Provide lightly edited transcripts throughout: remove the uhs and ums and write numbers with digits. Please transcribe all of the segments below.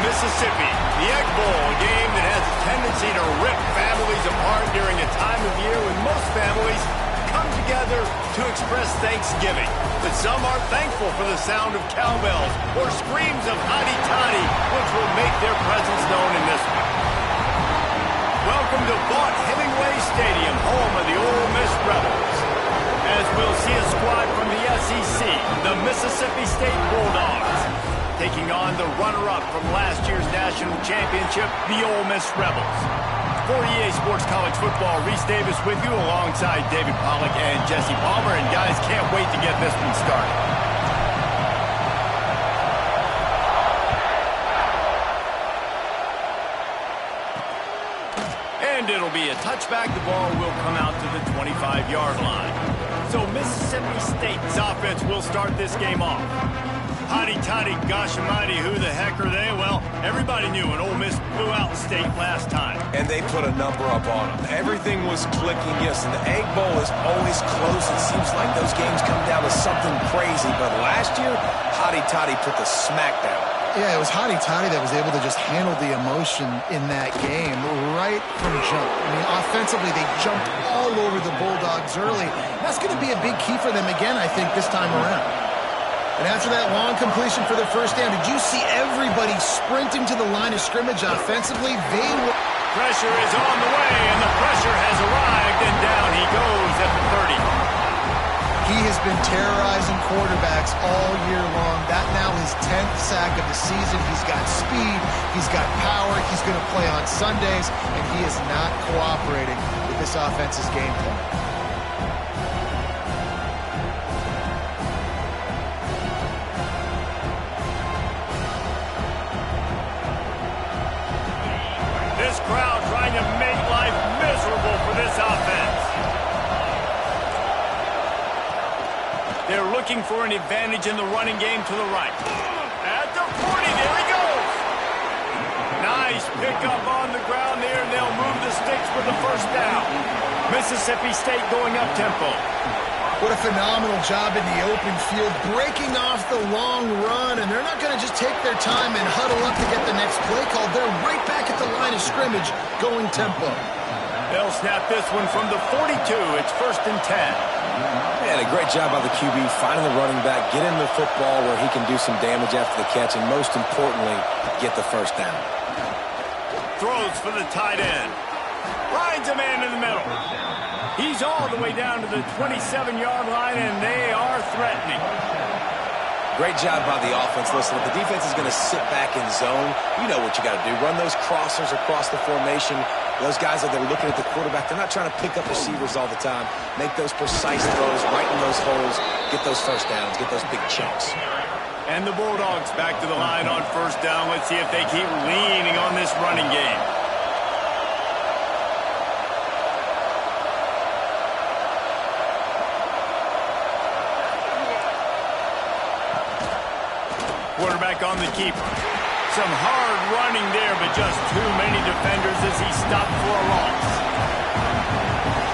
Mississippi, the Egg Bowl, a game that has a tendency to rip families apart during a time of year when most families come together to express Thanksgiving. But some are thankful for the sound of cowbells or screams of hotty toddy, which will make their presence known in this one. Welcome to Vaught Hemingway Stadium, home of the Ole Miss Rebels. As we'll see a squad from the SEC, the Mississippi State Bulldogs, taking on the runner-up from last year's national championship, the Ole Miss Rebels. For EA Sports College Football, Reese Davis with you alongside David Pollack and Jesse Palmer. And guys, can't wait to get this one started. And it'll be a touchback. The ball will come out to the 25-yard line. So Mississippi State's offense will start this game off. Hotty toddy, gosh almighty, who the heck are they? Well, everybody knew an Ole Miss blew out State last time. And they put a number up on them. Everything was clicking, yes, and the Egg Bowl is always close. It seems like those games come down to something crazy. But last year, Hotty Toddy put the smack down. Yeah, it was Hotty Toddy that was able to just handle the emotion in that game right from jump. I mean, offensively, they jumped all over the Bulldogs early. That's going to be a big key for them again, I think, this time around. And after that long completion for the first down, did you see everybody sprinting to the line of scrimmage offensively? Pressure is on the way, and the pressure has arrived, and down he goes at the 30. He has been terrorizing quarterbacks all year long. That now his 10th sack of the season. He's got speed. He's got power. He's going to play on Sundays, and he is not cooperating with this offense's game plan. This crowd trying to make life miserable for this offense. They're looking for an advantage in the running game to the right. At the 40, there he goes. Nice pickup on the ground there, and they'll move the sticks for the first down. Mississippi State going up tempo. What a phenomenal job in the open field, breaking off the long run, and they're not going to just take their time and huddle up to get the next play call. They're right back at the line of scrimmage, going tempo. They'll snap this one from the 42. It's 1st and 10. And a great job by the QB, finding the running back, get him the football where he can do some damage after the catch, and most importantly, get the first down. Throws for the tight end. Finds a man in the middle. He's all the way down to the 27-yard line, and they are threatening. Great job by the offense. Listen, if the defense is going to sit back in zone, you know what you got to do. Run those crossers across the formation. Those guys that they're looking at the quarterback, they're not trying to pick up receivers all the time. Make those precise throws, right in those holes, get those first downs, get those big chunks. And the Bulldogs back to the line on 1st down. Let's see if they keep leaning on this running game. Quarterback on the keeper. Some hard running there, but just too many defenders as he stopped for a loss.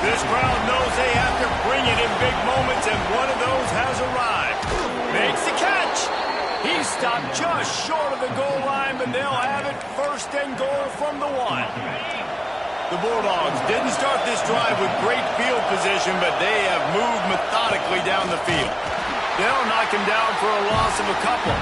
This crowd knows they have to bring it in big moments, and one of those has arrived. Makes the catch. He stopped just short of the goal line, but they'll have it 1st and goal from the 1. The Bulldogs didn't start this drive with great field position, but they have moved methodically down the field. They'll knock him down for a loss of a couple.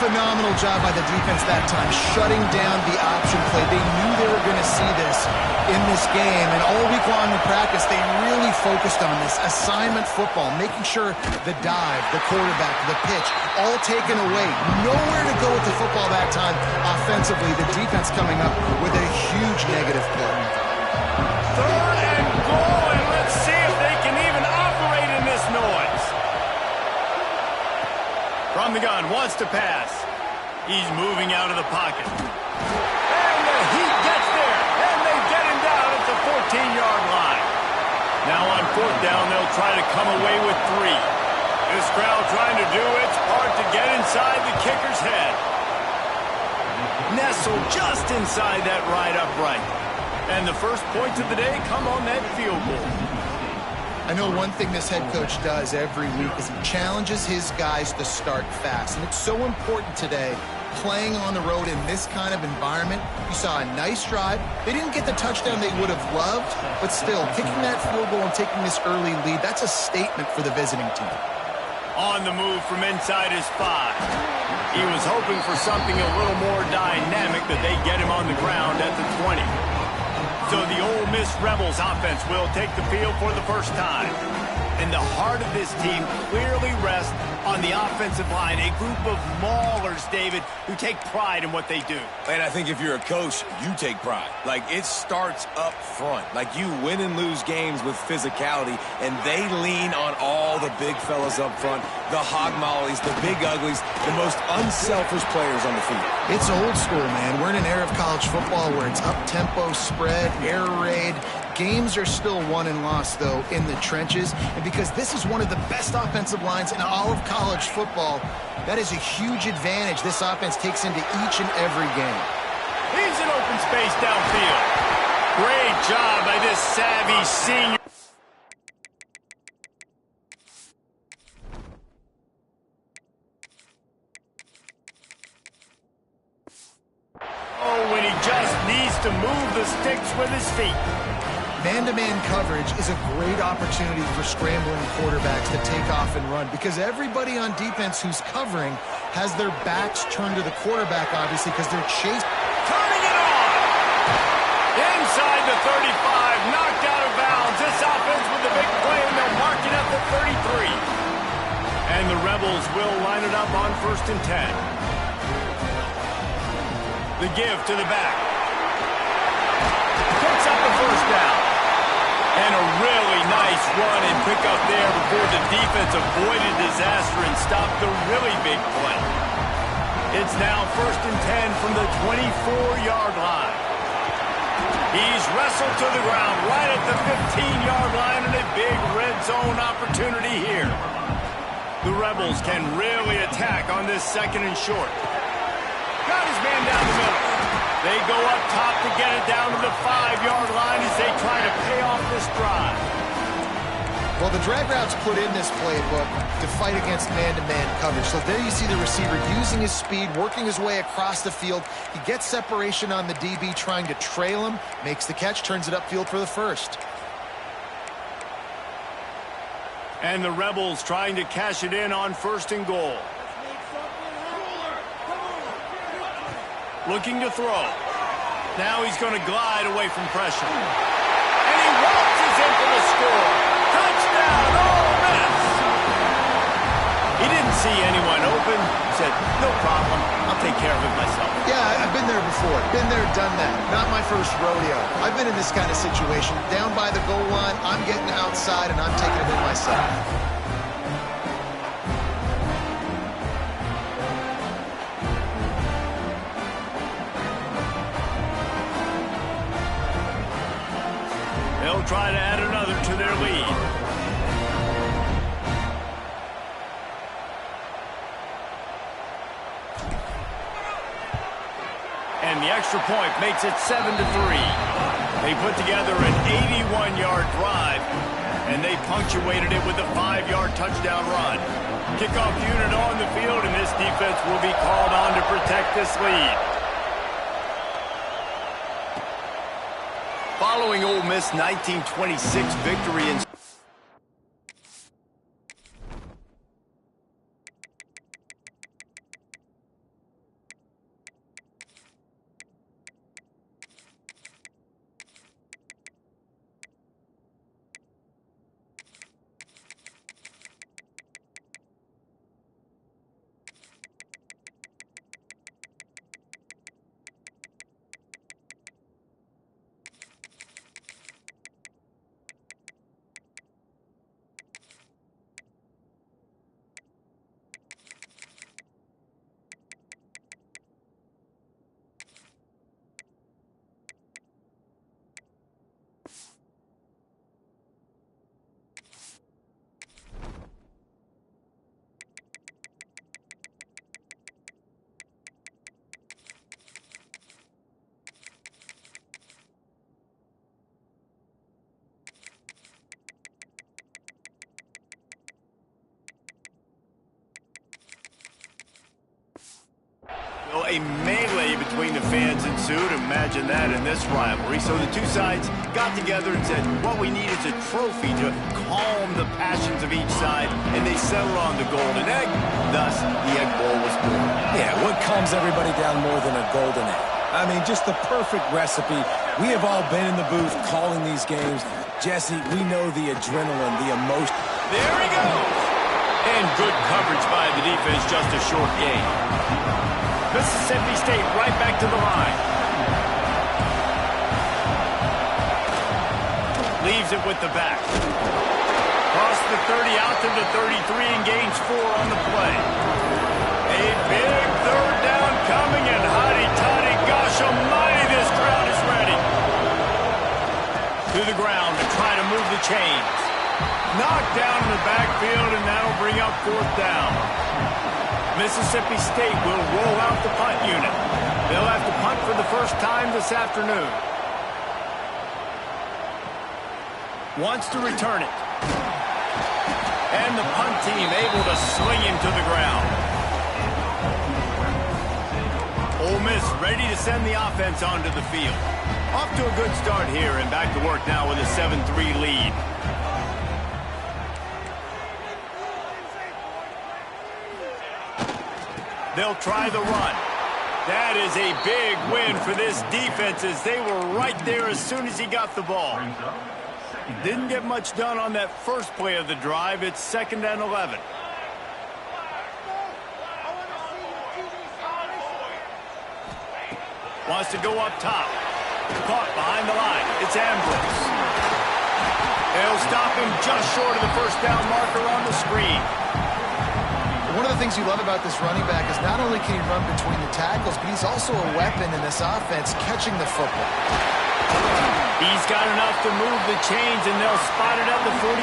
Phenomenal job by the defense that time, shutting down the option play. They knew they were going to see this in this game, and all week long in practice, they really focused on this assignment football, making sure the dive, the quarterback, the pitch, all taken away. Nowhere to go with the football that time offensively. The defense coming up with a huge negative play. 3rd and goal, and let's see if they can even operate in this noise. From the gun, wants to pass. He's moving out of the pocket. And the heat gets there, and they get him down at the 14-yard line. Now on 4th down, they'll try to come away with 3. This crowd trying to do its part to get inside the kicker's head. Nestled just inside that right upright. And the first points of the day come on that field goal. I know one thing this head coach does every week is he challenges his guys to start fast. And it's so important today playing on the road in this kind of environment. You saw a nice drive. They didn't get the touchdown they would have loved, but still, kicking that field goal and taking this early lead, that's a statement for the visiting team. On the move from inside his 5. He was hoping for something a little more dynamic, that they get him on the ground at the 20. So the Ole Miss Rebels offense will take the field for the first time. And the heart of this team clearly rests on the offensive line, a group of maulers, David, who take pride in what they do. And I think if you're a coach, you take pride. Like, it starts up front. Like, you win and lose games with physicality, and they lean on all the big fellas up front, the hog mollies, the big uglies, the most unselfish players on the field. It's old school, man. We're in an era of college football where it's up-tempo, spread, air raid. Games are still won and lost, though, in the trenches. And because this is one of the best offensive lines in all of college football, that is a huge advantage this offense takes into each and every game. He's in open space downfield. Great job by this savvy senior. Oh, when he just needs to move the sticks with his feet. Man-to-man coverage is a great opportunity for scrambling quarterbacks to take off and run, because everybody on defense who's covering has their backs turned to the quarterback, obviously, because they're chasing. Turning it on! Inside the 35, knocked out of bounds. This offense with the big play, and they'll mark it at the 33. And the Rebels will line it up on 1st and 10. The give to the back. Picks up the first down. And a really nice run and pick up there before the defense avoided disaster and stopped the really big play. It's now 1st and 10 from the 24-yard line. He's wrestled to the ground right at the 15-yard line, and a big red zone opportunity here. The Rebels can really attack on this 2nd and short. Got his man down the middle. They go up top to get it down to the 5-yard line as they try to pay off this drive. Well, the drag routes put in this playbook to fight against man-to-man coverage. So there you see the receiver using his speed, working his way across the field. He gets separation on the DB, trying to trail him, makes the catch, turns it upfield for the first. And the Rebels trying to cash it in on 1st and goal. Looking to throw. Now he's going to glide away from pressure. And he waltzes in for the score. Touchdown, Ole Miss! He didn't see anyone open. Said, no problem. I'll take care of it myself. Yeah, I've been there before. Been there, done that. Not my first rodeo. I've been in this kind of situation. Down by the goal line, I'm getting outside, and I'm taking it in myself. They'll try to add another to their lead. And the extra point makes it 7-3. They put together an 81-yard drive, and they punctuated it with a 5-yard touchdown run. Kickoff unit on the field, and this defense will be called on to protect this lead. Following Ole Miss' 1926 victory in A melee between the fans ensued. Imagine that in this rivalry. So the two sides got together and said, what we need is a trophy to calm the passions of each side, and they settled on the golden egg. Thus, the Egg Bowl was born. Yeah, what calms everybody down more than a golden egg? I mean, just the perfect recipe. We have all been in the booth calling these games. Jesse, we know the adrenaline, the emotion. There he goes! And good coverage by the defense, just a short gain. Mississippi State right back to the line. Leaves it with the back. Cross the 30 out to the 33 and gains 4 on the play. A big third down coming, and hotty-toddy, gosh almighty, this crowd is ready. To the ground to try to move the chains. Knocked down in the backfield, and that'll bring up 4th down. Mississippi State will roll out the punt unit. They'll have to punt for the first time this afternoon. Wants to return it. And the punt team able to sling him to the ground. Ole Miss ready to send the offense onto the field. Off to a good start here, and back to work now with a 7-3 lead. They'll try the run. That is a big win for this defense, as they were right there as soon as he got the ball. Didn't get much done on that first play of the drive. It's 2nd and 11. Wants to go up top. Caught behind the line. It's Ambrose. They'll stop him just short of the first down marker on the screen. One of the things you love about this running back is not only can he run between the tackles, but he's also a weapon in this offense catching the football. He's got enough to move the chains, and they'll spot it at the 47.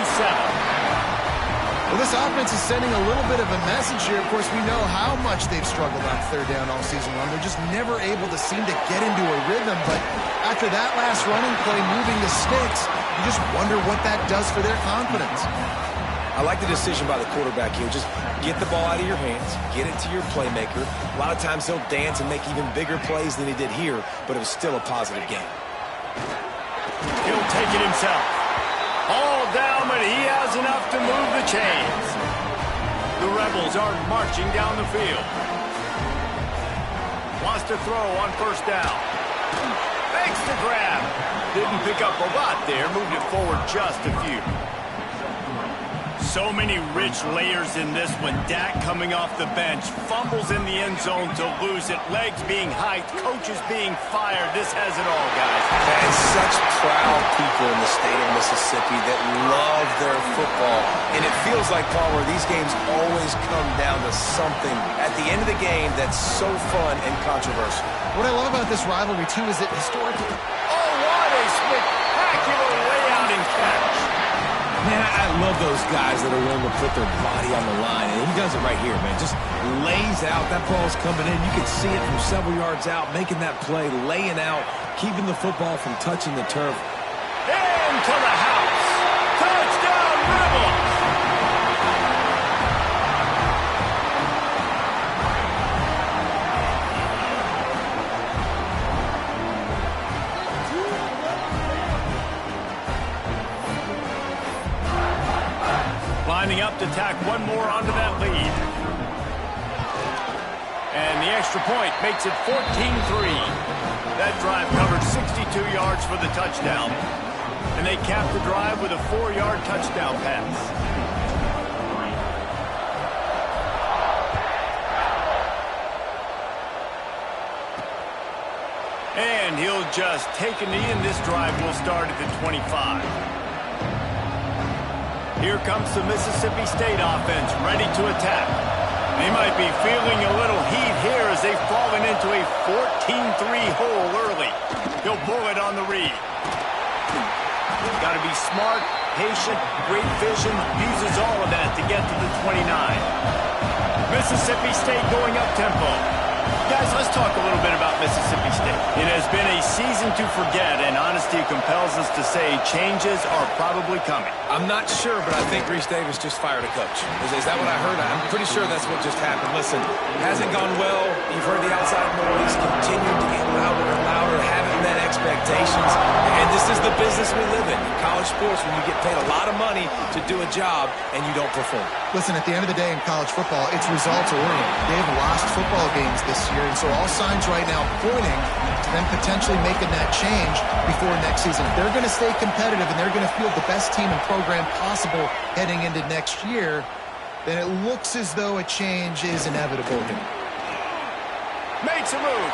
Well, this offense is sending a little bit of a message here. Of course, we know how much they've struggled on 3rd down all season long. They're just never able to seem to get into a rhythm. But after that last running play, moving the sticks, you just wonder what that does for their confidence. I like the decision by the quarterback here. Just get the ball out of your hands, get it to your playmaker. A lot of times he'll dance and make even bigger plays than he did here, but it was still a positive game. He'll take it himself. All down, but he has enough to move the chains. The Rebels are marching down the field. Wants to throw on 1st down. Makes the grab. Didn't pick up a lot there. Moved it forward just a few. So many rich layers in this one. Dak coming off the bench. Fumbles in the end zone to lose it. Legs being hiked. Coaches being fired. This has it all, guys. And such proud people in the state of Mississippi that love their football. And it feels like, Palmer, these games always come down to something at the end of the game that's so fun and controversial. What I love about this rivalry, too, is that historically... Oh, what a spectacular layout and catch. Man, I love those guys that are willing to put their body on the line, and he does it right here, man. Just lays out. That ball's coming in. You can see it from several yards out, making that play, laying out, keeping the football from touching the turf. Into the house. Touchdown, Rebels. Lining up to tack one more onto that lead. And the extra point makes it 14-3. That drive covered 62 yards for the touchdown. And they capped the drive with a 4-yard touchdown pass. And he'll just take a knee, and this drive will start at the 25. Here comes the Mississippi State offense, ready to attack. They might be feeling a little heat here as they've fallen into a 14-3 hole early. He'll pull it on the read. Got to be smart, patient, great vision, uses all of that to get to the 29. Mississippi State going up tempo. Guys, let's talk a little bit about Mississippi State. It has been a season to forget, and honesty compels us to say changes are probably coming. I'm not sure, but I think Reese Davis just fired a coach. Is that what I heard? I'm pretty sure that's what just happened. Listen, hasn't gone well. You've heard the outside noise. Continued to get louder and louder. Haven't met expectations. And this is the business we live in college sports, when you get paid a lot of money to do a job and you don't perform. Listen, at the end of the day in college football, it's results-oriented. They've lost football games this year, and so all signs right now pointing to them potentially making that change before next season. They're going to stay competitive, and they're going to field the best team and program possible heading into next year. Then it looks as though a change is inevitable here. Makes a move.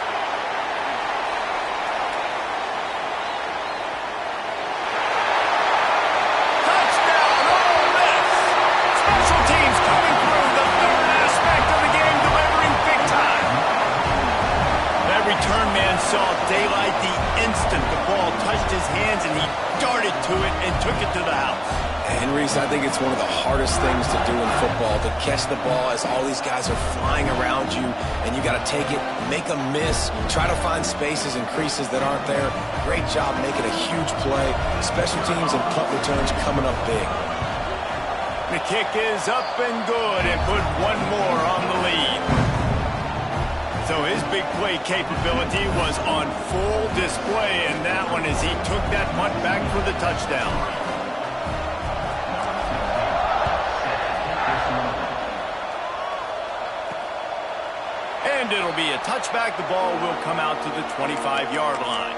Saw daylight the instant the ball touched his hands, and he darted to it and took it to the house. And Reese, I think it's one of the hardest things to do in football, to catch the ball as all these guys are flying around you, and you got to take it, make a miss, try to find spaces and creases that aren't there. Great job making a huge play. Special teams and punt returns coming up big. The kick is up and good, and put one more on the lead. So his big play capability was on full display in that one as he took that punt back for the touchdown. And it'll be a touchback. The ball will come out to the 25-yard line.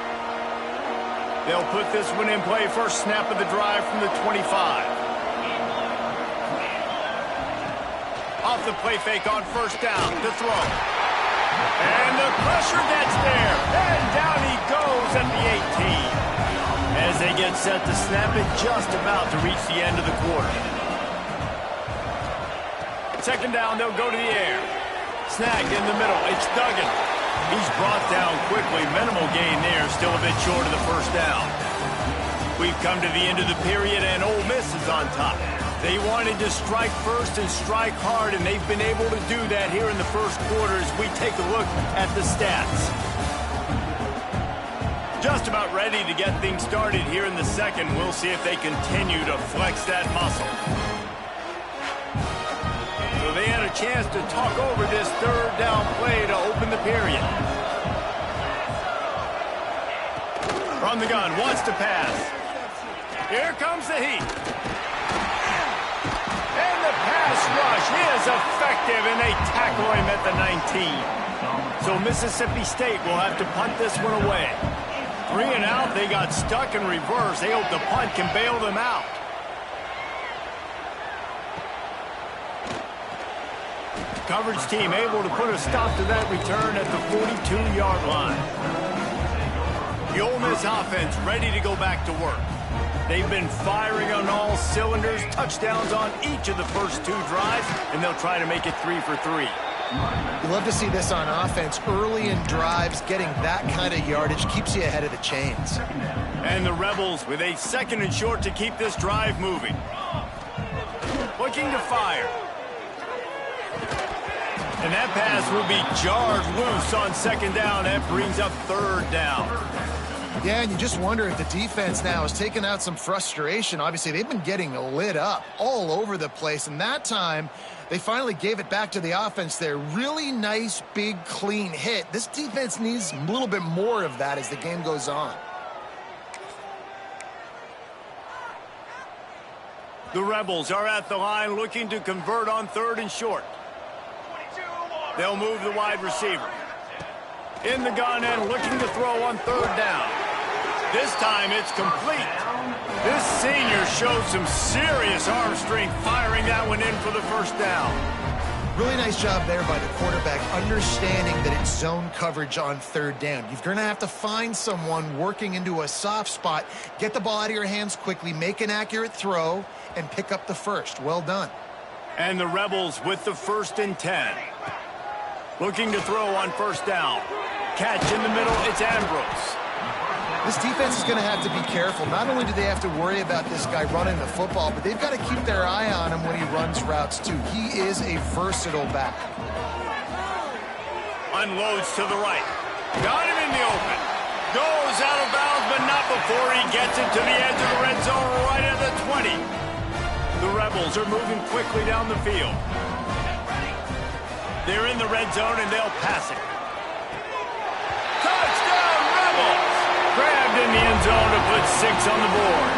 They'll put this one in play. First snap of the drive from the 25. Off the play fake on first down to throw. And the pressure gets there. And down he goes at the 18. As they get set to snap it, just about to reach the end of the quarter. Second down, they'll go to the air. Snagged in the middle. It's Duggan. He's brought down quickly. Minimal gain there. Still a bit short of the first down. We've come to the end of the period, and Ole Miss is on top. They wanted to strike first and strike hard, and they've been able to do that here in the first quarter as we take a look at the stats. Just about ready to get things started here in the second. We'll see if they continue to flex that muscle. So they had a chance to talk over this third down play to open the period. From the gun, wants to pass. Here comes the heat. And the pass rush is effective, and they tackle him at the 19. So Mississippi State will have to punt this one away. 3 and out, they got stuck in reverse. They hope the punt can bail them out. Coverage team able to put a stop to that return at the 42-yard line. The Ole Miss offense ready to go back to work. They've been firing on all cylinders, touchdowns on each of the first 2 drives, and they'll try to make it 3 for 3. You love to see this on offense. Early in drives, getting that kind of yardage keeps you ahead of the chains. And the Rebels with a second and short to keep this drive moving. Looking to fire. And that pass will be jarred loose on second down. That brings up third down. Yeah, and you just wonder if the defense now has taken out some frustration. Obviously, they've been getting lit up all over the place, and that time they finally gave it back to the offense there. Really nice, big, clean hit. This defense needs a little bit more of that as the game goes on. The Rebels are at the line looking to convert on third and short. They'll move the wide receiver. In the gun and looking to throw on third down. This time it's complete. This senior showed some serious arm strength firing that one in for the first down. Really nice job there by the quarterback, understanding that it's zone coverage on third down. You're going to have to find someone working into a soft spot, get the ball out of your hands quickly, make an accurate throw, and pick up the first. Well done. And the Rebels with the 1st and 10. Looking to throw on first down. Catch in the middle, it's Ambrose. This defense is going to have to be careful. Not only do they have to worry about this guy running the football, but they've got to keep their eye on him when he runs routes too. He is a versatile back. Unloads to the right. Got him in the open. Goes out of bounds, but not before he gets it to the edge of the red zone right at the 20. The Rebels are moving quickly down the field. They're in the red zone, and they'll pass it. Touchdown, Rebels! Grabbed in the end zone to put 6 on the board.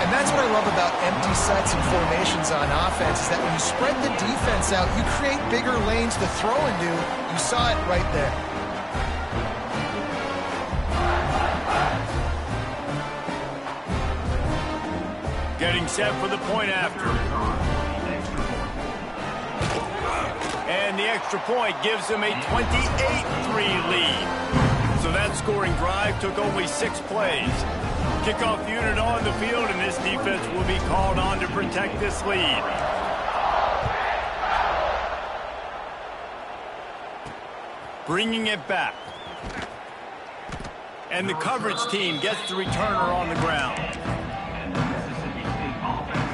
And that's what I love about empty sets and formations on offense, is that when you spread the defense out, you create bigger lanes to throw into. You saw it right there. Getting set for the point after. And the extra point gives them a 28-3 lead. So that scoring drive took only 6 plays. Kickoff unit on the field, and this defense will be called on to protect this lead. Bringing it back. And the coverage team gets the returner on the ground.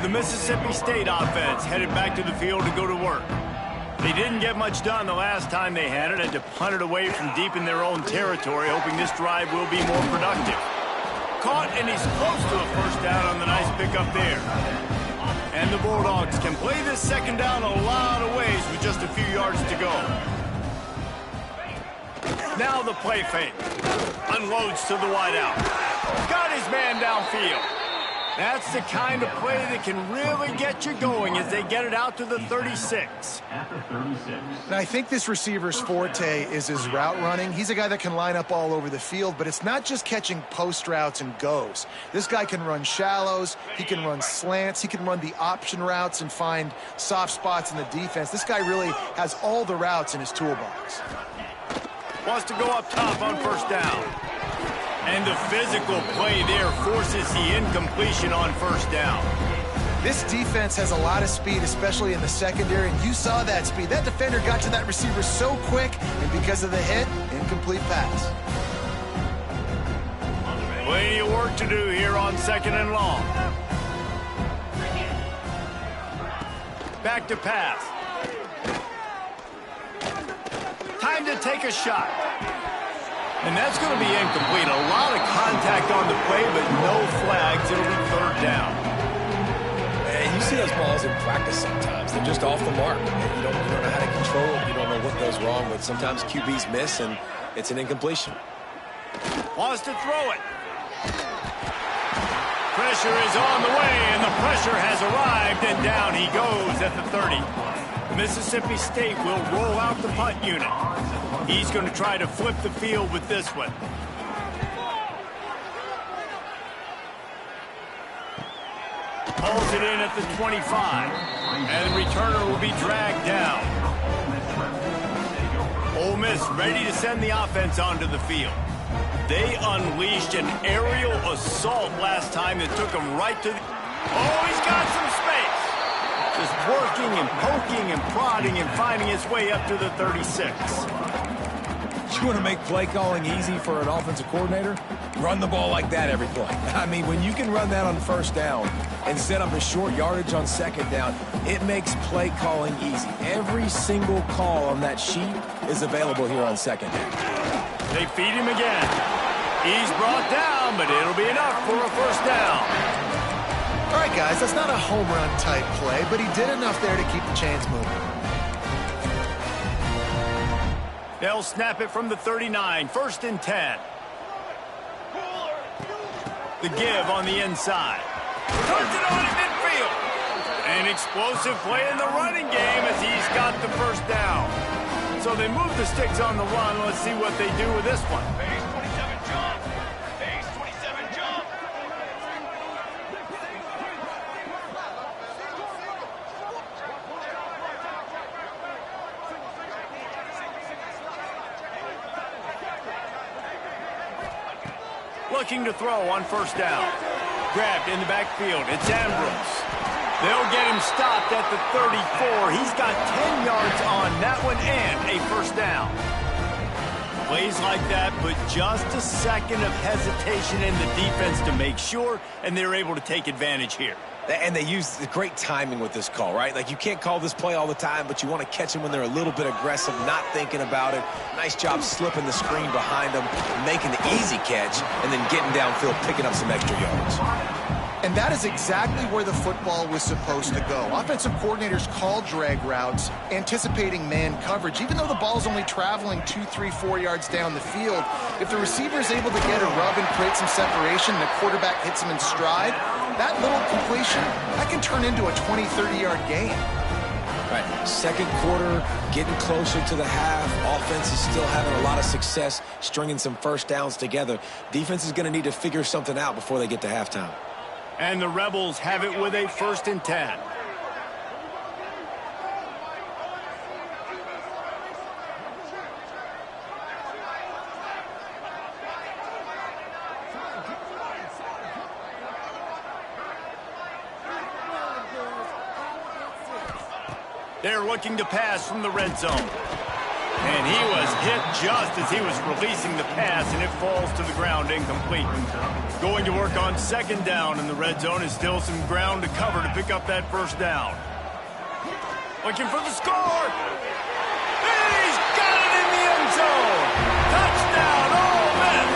The Mississippi State offense headed back to the field to go to work. They didn't get much done the last time they had it, and to punt it away from deep in their own territory, hoping this drive will be more productive. Caught, and he's close to a first down on the nice pickup there. And the Bulldogs can play this second down a lot of ways with just a few yards to go. Now the play fake. Unloads to the wideout. Got his man downfield. That's the kind of play that can really get you going as they get it out to the 36. And I think this receiver's forte is his route running. He's a guy that can line up all over the field, but it's not just catching post routes and goes. This guy can run shallows, he can run slants, he can run the option routes and find soft spots in the defense. This guy really has all the routes in his toolbox. Wants to go up top on first down. And the physical play there forces the incompletion on first down. This defense has a lot of speed, especially in the secondary, and you saw that speed. That defender got to that receiver so quick, and because of the hit, incomplete pass. Plenty of work to do here on second and long. Back to pass. Time to take a shot. And that's going to be incomplete. A lot of contact on the play, but no flags. It'll be third down. And you see those balls in practice sometimes. They're just off the mark. And you don't know how to control it. You don't know what goes wrong. But sometimes QBs miss, and it's an incompletion. Wants to throw it. Pressure is on the way, and the pressure has arrived, and down he goes at the 30. Mississippi State will roll out the punt unit. He's going to try to flip the field with this one. Pulls it in at the 25. And the returner will be dragged down. Ole Miss ready to send the offense onto the field. They unleashed an aerial assault last time that took them right to the... Oh, he's got some space. Just working and poking and prodding and finding his way up to the 36. You want to make play calling easy for an offensive coordinator? Run the ball like that every play. I mean, when you can run that on first down and set up a short yardage on second down, it makes play calling easy. Every single call on that sheet is available here on second down. They feed him again. He's brought down, but it'll be enough for a first down. All right, guys, that's not a home run type play, but he did enough there to keep the chains moving. They'll snap it from the 39, 1st and 10. The give on the inside. Turns it on in midfield. An explosive play in the running game as he's got the first down. So they move the sticks on the run. Let's see what they do with this one. Base 27 jump. Base 27 jump. Looking to throw on first down. Grabbed in the backfield. It's Ambrose. They'll get him stopped at the 34. He's got 10 yards on that one and a first down. Plays like that, but just a second of hesitation in the defense to make sure, and they're able to take advantage here. And they use the great timing with this call, right? Like, you can't call this play all the time, but you want to catch them when they're a little bit aggressive, not thinking about it. Nice job slipping the screen behind them, making the easy catch, and then getting downfield, picking up some extra yards. And that is exactly where the football was supposed to go. Offensive coordinators call drag routes, anticipating man coverage. Even though the ball's only traveling 2, 3, 4 yards down the field, if the receiver is able to get a rub and create some separation and the quarterback hits him in stride, that little completion, that can turn into a 20, 30-yard gain. Right, second quarter, getting closer to the half. Offense is still having a lot of success stringing some first downs together. Defense is going to need to figure something out before they get to halftime. And the Rebels have it with a 1st and 10. They're looking to pass from the red zone. And he was hit just as he was releasing the pass, and it falls to the ground incomplete. Going to work on 2nd down, and the red zone is still some ground to cover to pick up that 1st down. Looking for the score. And he's got it in the end zone. Touchdown, Ole Miss.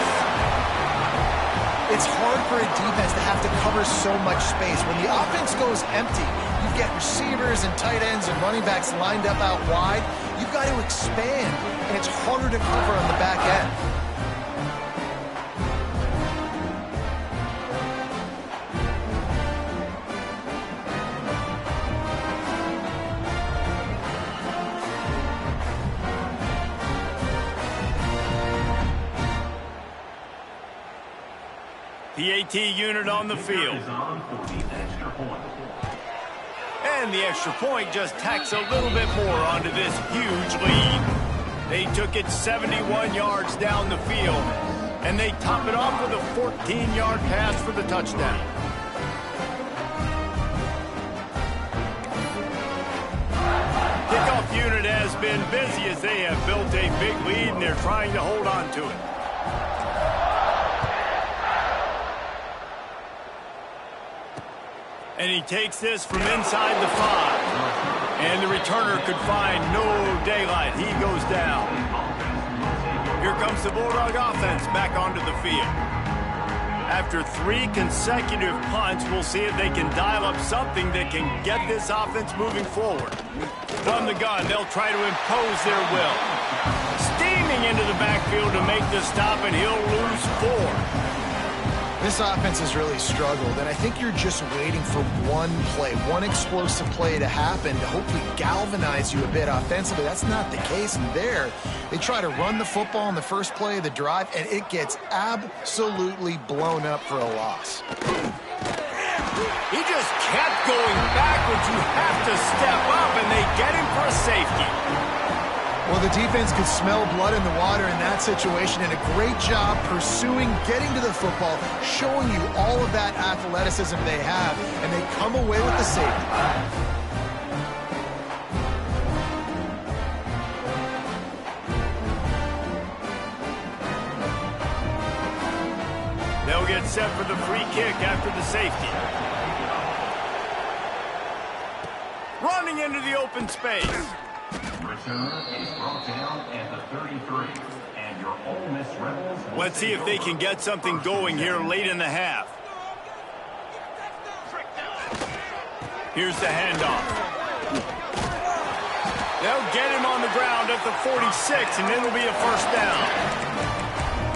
It's hard for a defense to have to cover so much space. When the offense goes empty, you get receivers and tight ends and running backs lined up out wide. You've got to expand, and it's harder to cover on the back end. PAT unit on the field. And the extra point just tacks a little bit more onto this huge lead. They took it 71 yards down the field, and they top it off with a 14-yard pass for the touchdown. Kickoff unit has been busy as they have built a big lead, and they're trying to hold on to it. And he takes this from inside the 5. And the returner could find no daylight. He goes down. Here comes the Bulldog offense back onto the field. After 3 consecutive punts, we'll see if they can dial up something that can get this offense moving forward. From the gun, they'll try to impose their will. Steaming into the backfield to make the stop, and he'll lose 4. This offense has really struggled, and I think you're just waiting for one play, one explosive play to happen to hopefully galvanize you a bit offensively. That's not the case. And there, they try to run the football on the first play of the drive, and it gets absolutely blown up for a loss. He just kept going backwards. You have to step up, and they get him for a safety. Well, the defense could smell blood in the water in that situation, and a great job pursuing, getting to the football, showing you all of that athleticism they have, and they come away with the safety. They'll get set for the free kick after the safety. Running into the open space. Return is brought down at the 33. And your Ole Miss Rebels. Let's see if they can get something going here late in the half. Here's the handoff. They'll get him on the ground at the 46, and it'll be a 1st down.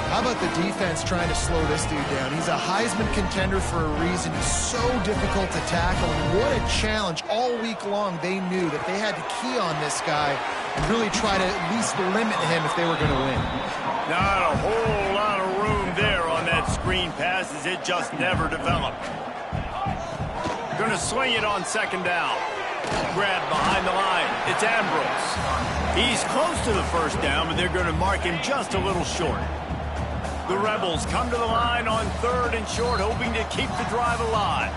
How about the defense trying to slow this dude down? He's a Heisman contender for a reason. He's so difficult to tackle. And what a challenge. All week long, they knew that they had to key on this guy and really try to at least limit him if they were going to win. Not a whole lot of room there on that screen pass, as it just never developed. Going to swing it on 2nd down. Grab behind the line. It's Ambrose. He's close to the 1st down, but they're going to mark him just a little short. The Rebels come to the line on 3rd and short, hoping to keep the drive alive.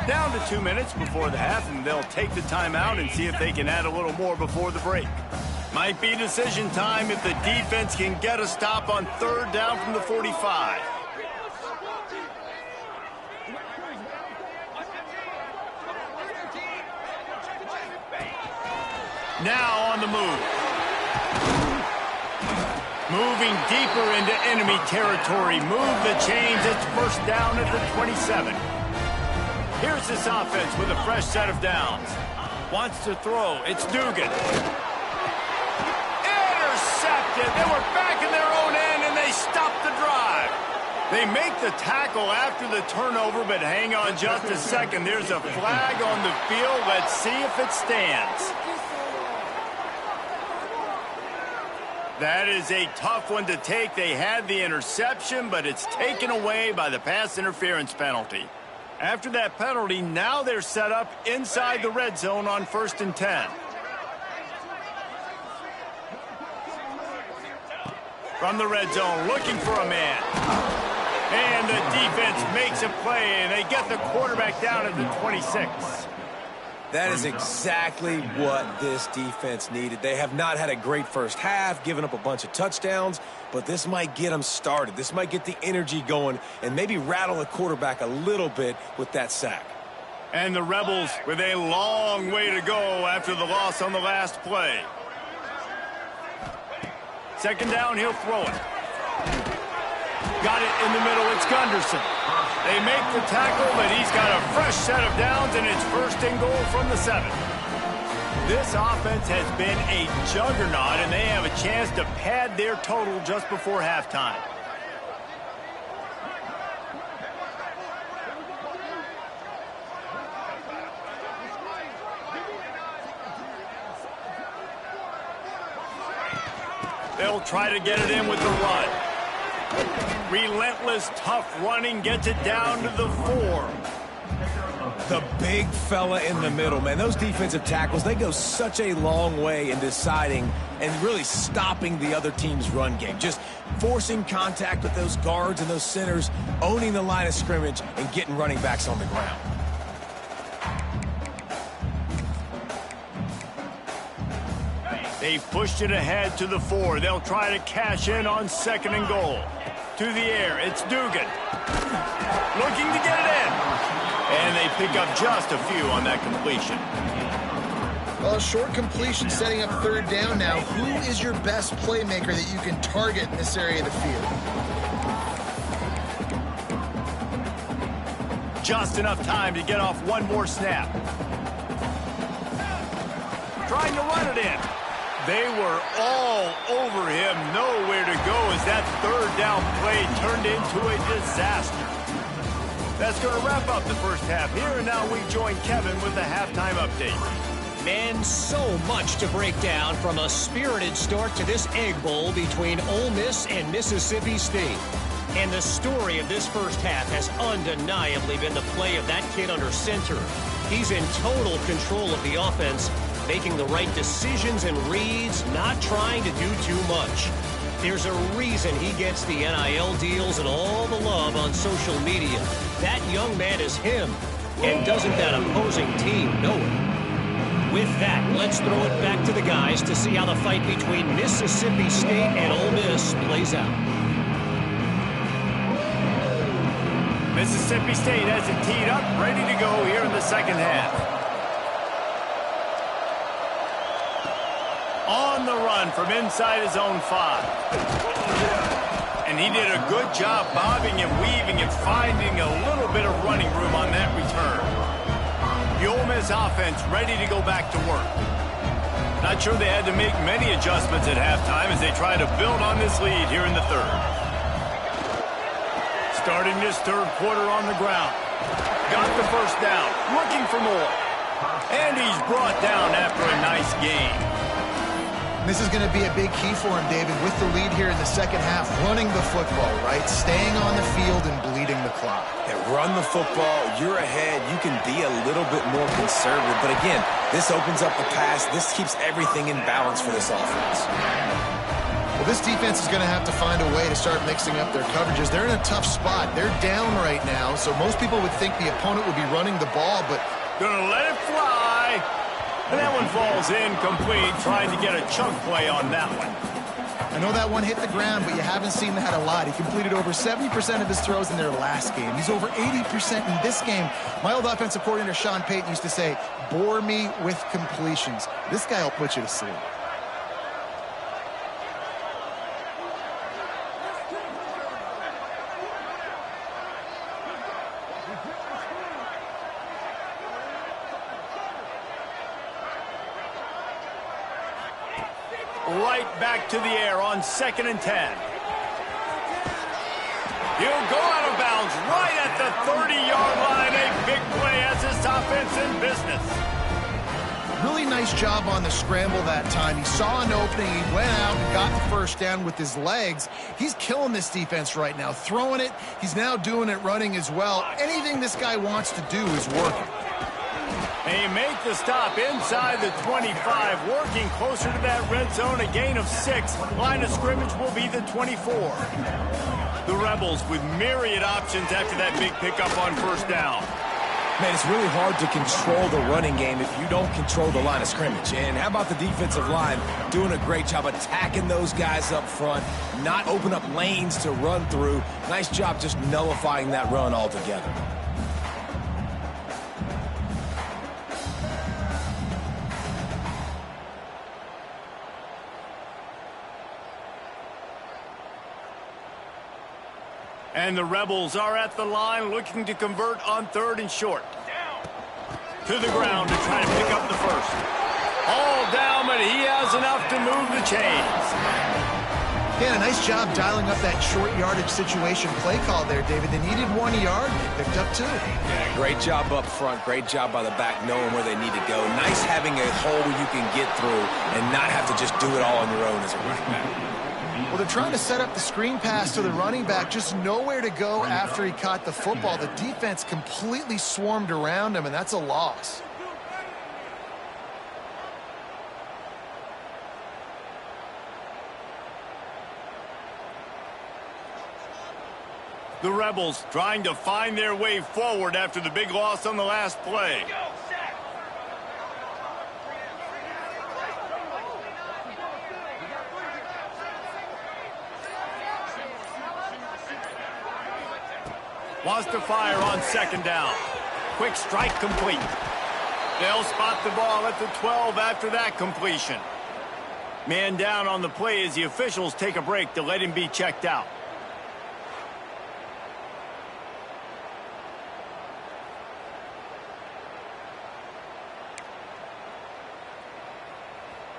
Down to 2 minutes before the half, and they'll take the timeout and see if they can add a little more before the break. Might be decision time if the defense can get a stop on 3rd down from the 45. Now on the move. Moving deeper into enemy territory. Move the chains. It's first down at the 27. Here's this offense with a fresh set of downs. Wants to throw. It's Dugan. Intercepted. They were back in their own end, and they stopped the drive. They make the tackle after the turnover, but hang on just a second. There's a flag on the field. Let's see if it stands. That is a tough one to take. They had the interception, but it's taken away by the pass interference penalty. After that penalty, now they're set up inside the red zone on 1st and 10. From the red zone, looking for a man. And the defense makes a play, and they get the quarterback down at the 26. That is exactly what this defense needed. They have not had a great first half, given up a bunch of touchdowns, but this might get them started. This might get the energy going and maybe rattle the quarterback a little bit with that sack. And the Rebels with a long way to go after the loss on the last play. Second down, he'll throw it. Got it in the middle, it's Gunderson. They make the tackle, but he's got a fresh set of downs, and it's 1st and goal from the 7. This offense has been a juggernaut, and they have a chance to pad their total just before halftime. They'll try to get it in with the run. Relentless, tough running gets it down to the 4. The big fella in the middle, man. Those defensive tackles, they go such a long way in deciding and really stopping the other team's run game. Just forcing contact with those guards and those centers, owning the line of scrimmage, and getting running backs on the ground. They've pushed it ahead to the 4. They'll try to cash in on 2nd and goal. To the air, it's Dugan. Looking to get it in. And they pick up just a few on that completion. Well, a short completion setting up 3rd down now. Who is your best playmaker that you can target in this area of the field? Just enough time to get off one more snap. Trying to run it in. They were all over him, nowhere to go as that 3rd down play turned into a disaster. That's going to wrap up the first half here, and now we join Kevin with the halftime update. Man, so much to break down from a spirited start to this Egg Bowl between Ole Miss and Mississippi State. And the story of this first half has undeniably been the play of that kid under center. He's in total control of the offense, making the right decisions and reads, not trying to do too much. There's a reason he gets the NIL deals and all the love on social media. That young man is him, and doesn't that opposing team know it? With that, let's throw it back to the guys to see how the fight between Mississippi State and Ole Miss plays out. Mississippi State has it teed up, ready to go here in the second half. On the run from inside his own 5. And he did a good job bobbing and weaving and finding a little bit of running room on that return. The Ole Miss offense ready to go back to work. Not sure they had to make many adjustments at halftime as they try to build on this lead here in the 3rd. Starting this 3rd quarter on the ground. Got the first down, looking for more. And he's brought down after a nice game. This is going to be a big key for him, David, with the lead here in the second half, running the football, right? Staying on the field and bleeding the clock. Yeah, run the football, you're ahead, you can be a little bit more conservative. But again, this opens up the pass. This keeps everything in balance for this offense. Well, this defense is going to have to find a way to start mixing up their coverages. They're in a tough spot. They're down right now, so most people would think the opponent would be running the ball, but Gonna let it fly. And that one falls incomplete, trying to get a chunk play on that one. I know that one hit the ground, but you haven't seen that a lot. He completed over 70% of his throws in their last game. He's over 80% in this game. My old offensive coordinator, Sean Payton, used to say, bore me with completions. This guy will put you to sleep. Right back to the air on 2nd and 10. He'll go out of bounds right at the 30-yard line. A big play as this offense in business. Really nice job on the scramble that time. He saw an opening. He went out and got the first down with his legs. He's killing this defense right now. Throwing it. He's now doing it running as well. Anything this guy wants to do is working. They make the stop inside the 25, working closer to that red zone, a gain of 6. Line of scrimmage will be the 24. The Rebels with myriad options after that big pickup on first down. Man, it's really hard to control the running game if you don't control the line of scrimmage. And how about the defensive line doing a great job attacking those guys up front, not open up lanes to run through. Nice job just nullifying that run altogether. And the Rebels are at the line looking to convert on 3rd and short. To the ground to try to pick up the first. All down, but he has enough to move the chains. Yeah, a nice job dialing up that short yardage situation play call there, David. They needed 1 yard. Picked up 2. Yeah, great job up front. Great job by the back knowing where they need to go. Nice having a hole you can get through and not have to just do it all on your own as a running back. Well, they're trying to set up the screen pass to the running back, just nowhere to go after he caught the football. The defense completely swarmed around him, and that's a loss. The Rebels trying to find their way forward after the big loss on the last play. Wants to fire on 2nd down. Quick strike complete. They'll spot the ball at the 12 after that completion. Man down on the play as the officials take a break to let him be checked out.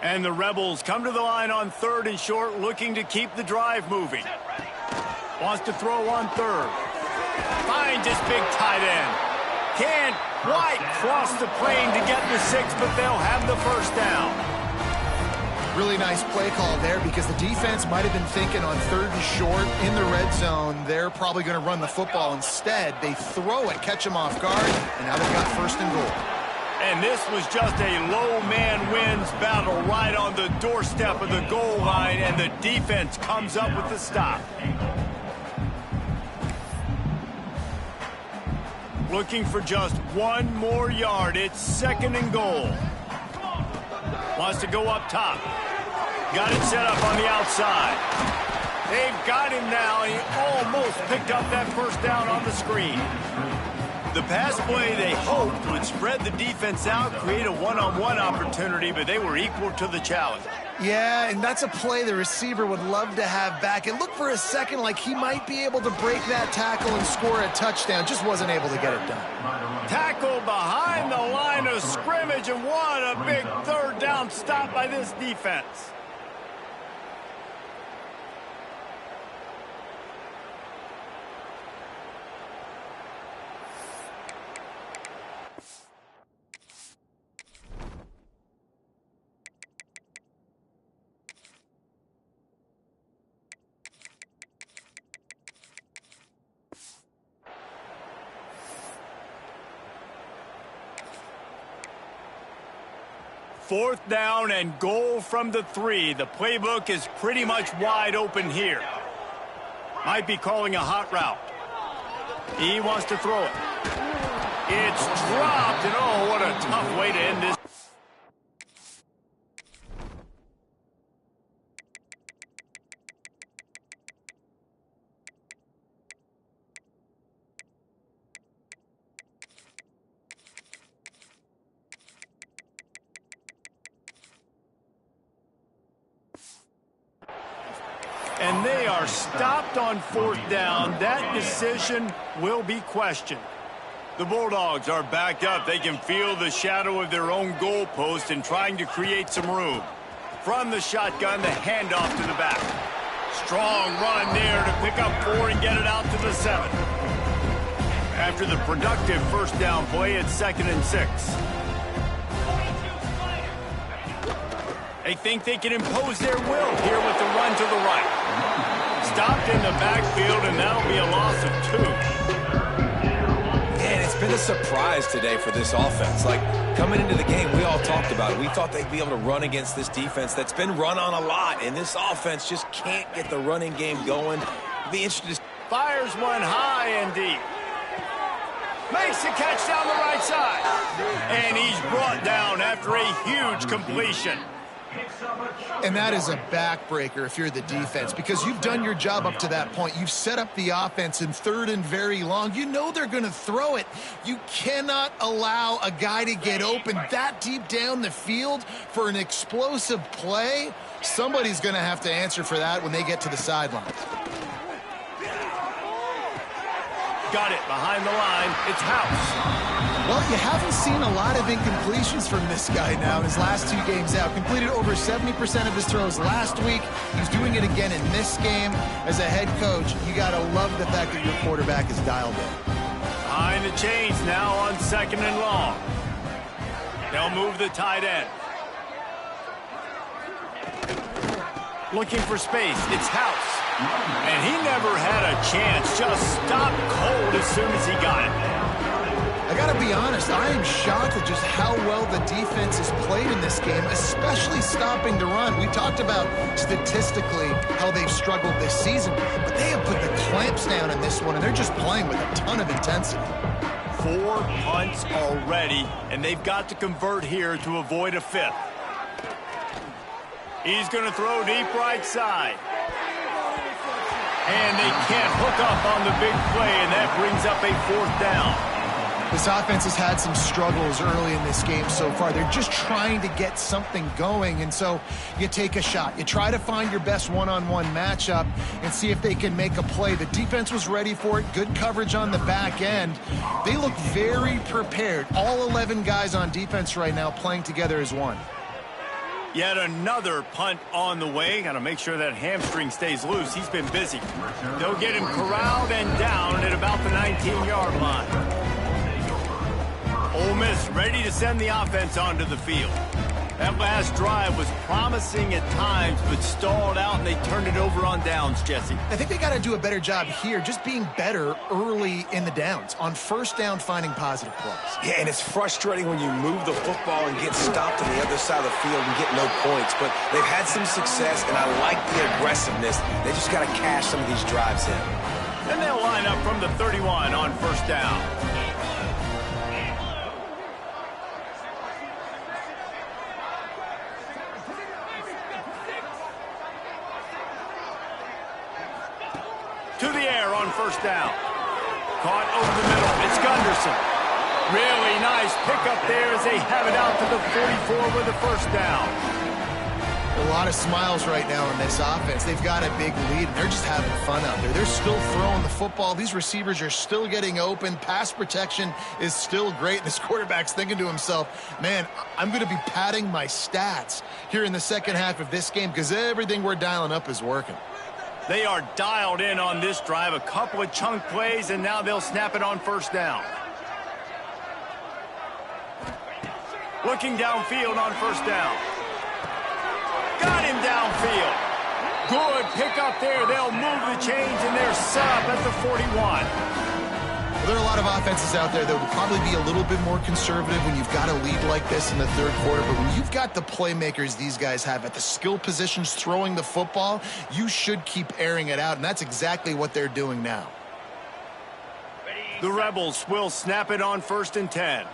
And the Rebels come to the line on 3rd and short, looking to keep the drive moving. Wants to throw on 3rd. Finds his big tight end. Can't quite cross the plane to get the 6, but they'll have the first down. Really nice play call there because the defense might have been thinking on 3rd and short in the red zone. They're probably going to run the football instead. They throw it, catch them off guard, and now they've got 1st and goal. And this was just a low man wins battle right on the doorstep of the goal line, and the defense comes up with the stop. Looking for just 1 more yard. It's 2nd and goal. Wants to go up top. Got it set up on the outside. They've got him now. He almost picked up that first down on the screen. The pass play they hoped would spread the defense out, create a one-on-one opportunity, but they were equal to the challenge. Yeah, and that's a play the receiver would love to have back. It looked for a second like he might be able to break that tackle and score a touchdown. Just wasn't able to get it done. Tackle behind the line of scrimmage, and what a big 3rd down stop by this defense. Fourth down and goal from the 3. The playbook is pretty much wide open here. Might be calling a hot route. He wants to throw it. It's dropped, and oh, what a tough way to end this. And they are stopped on fourth down. That decision will be questioned. The Bulldogs are backed up. They can feel the shadow of their own goalpost and trying to create some room. From the shotgun, the handoff to the back. Strong run there to pick up 4 and get it out to the 7. After the productive first down play, it's 2nd and 6. They think they can impose their will here with the run to the right. Stopped in the backfield, and that'll be a loss of 2. And it's been a surprise today for this offense. Like, coming into the game, we all talked about it. We thought they'd be able to run against this defense that's been run on a lot, and this offense just can't get the running game going. It'll be interesting to... Fires one high and deep. Makes the catch down the right side. And he's brought down after a huge completion. And that is a backbreaker if you're the defense, because you've done your job up to that point. You've set up the offense in 3rd and very long. You know they're going to throw it. You cannot allow a guy to get open that deep down the field for an explosive play. Somebody's going to have to answer for that when they get to the sidelines. Got it behind the line. It's House. Well, you haven't seen a lot of incompletions from this guy now in his last 2 games out. Completed over 70% of his throws last week. He's doing it again in this game. As a head coach, you got to love the fact that your quarterback is dialed in. Behind the chains now on 2nd and long. They'll move the tight end. Looking for space. It's House. And he never had a chance. Just stopped cold as soon as he got it. I got to be honest, I am shocked at just how well the defense has played in this game, especially stopping the run. We talked about statistically how they've struggled this season, but they have put the clamps down in this one, and they're just playing with a ton of intensity. 4 punts already, and they've got to convert here to avoid a 5th. He's going to throw deep right side. And they can't hook up on the big play, and that brings up a 4th down. This offense has had some struggles early in this game so far. They're just trying to get something going, and so you take a shot. You try to find your best one-on-one matchup and see if they can make a play. The defense was ready for it. Good coverage on the back end. They look very prepared. All 11 guys on defense right now playing together as one. Yet another punt on the way. Got to make sure that hamstring stays loose. He's been busy. They'll get him corralled and down at about the 19-yard line. Ole Miss ready to send the offense onto the field. That last drive was promising at times, but stalled out, and they turned it over on downs, Jesse. I think they got to do a better job here, just being better early in the downs. On first down, finding positive plays. Yeah, and it's frustrating when you move the football and get stopped on the other side of the field and get no points. But they've had some success, and I like the aggressiveness. They just got to cash some of these drives in. And they'll line up from the 31 on first down. To the air on first down. Caught over the middle. It's Gunderson. Really nice pickup there as they have it out to the 44 with the first down. A lot of smiles right now in this offense. They've got a big lead, and they're just having fun out there. They're still throwing the football. These receivers are still getting open. Pass protection is still great. This quarterback's thinking to himself, man, I'm going to be padding my stats here in the second half of this game because everything we're dialing up is working. They are dialed in on this drive. A couple of chunk plays, and now they'll snap it on first down. Looking downfield on first down. Got him downfield. Good pickup there. They'll move the chains, and they're set up at the 41. There are a lot of offenses out there that would probably be a little bit more conservative when you've got a lead like this in the third quarter. But when you've got the playmakers these guys have at the skill positions throwing the football, you should keep airing it out. And that's exactly what they're doing now. The Rebels will snap it on 1st and 10.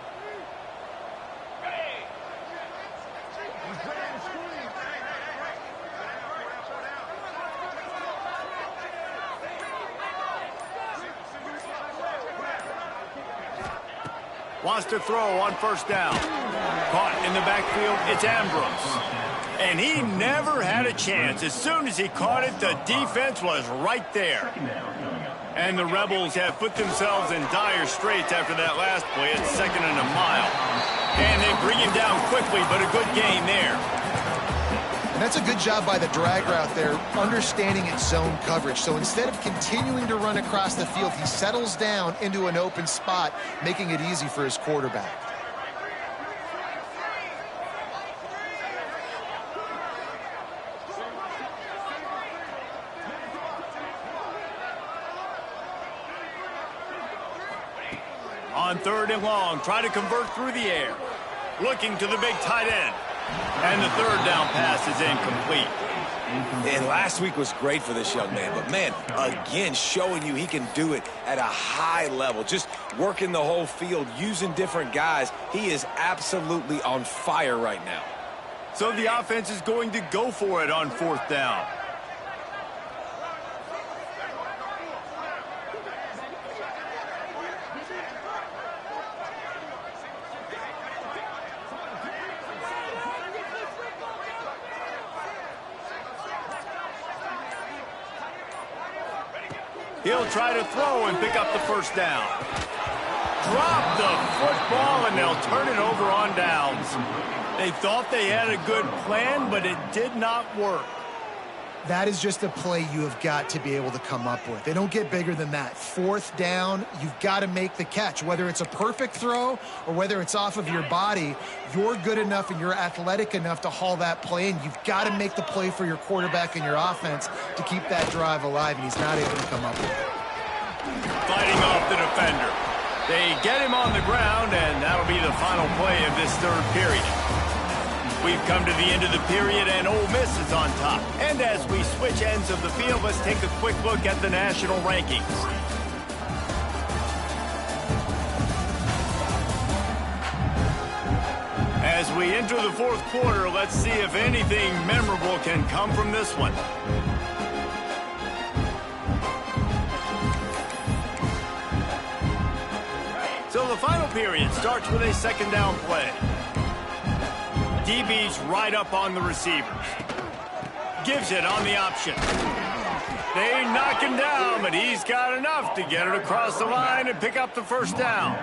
Wants to throw on first down. Caught in the backfield. It's Ambrose. And he never had a chance. As soon as he caught it, the defense was right there. And the Rebels have put themselves in dire straits after that last play at 2nd and a mile. And they bring him down quickly, but a good gain there. And that's a good job by the drag route there, understanding its zone coverage. So instead of continuing to run across the field, he settles down into an open spot, making it easy for his quarterback. On 3rd and long, try to convert through the air. Looking to the big tight end. And the 3rd down pass is incomplete. And last week was great for this young man. But, man, again, showing you he can do it at a high level. Just working the whole field, using different guys. He is absolutely on fire right now. So the offense is going to go for it on 4th down. He'll try to throw and pick up the 1st down. Drop the football, and they'll turn it over on downs. They thought they had a good plan, but it did not work. That is just a play you have got to be able to come up with. They don't get bigger than that. 4th down, you've got to make the catch. Whether it's a perfect throw or whether it's off of your body, you're good enough and you're athletic enough to haul that play, and you've got to make the play for your quarterback and your offense to keep that drive alive, and he's not able to come up with it. Fighting off the defender. They get him on the ground, and that'll be the final play of this 3rd period. We've come to the end of the period, and Ole Miss is on top. And as we switch ends of the field, let's take a quick look at the national rankings. As we enter the 4th quarter, let's see if anything memorable can come from this one. So the final period starts with a 2nd down play. DB's right up on the receivers. Gives it on the option. They knock him down, but he's got enough to get it across the line and pick up the 1st down.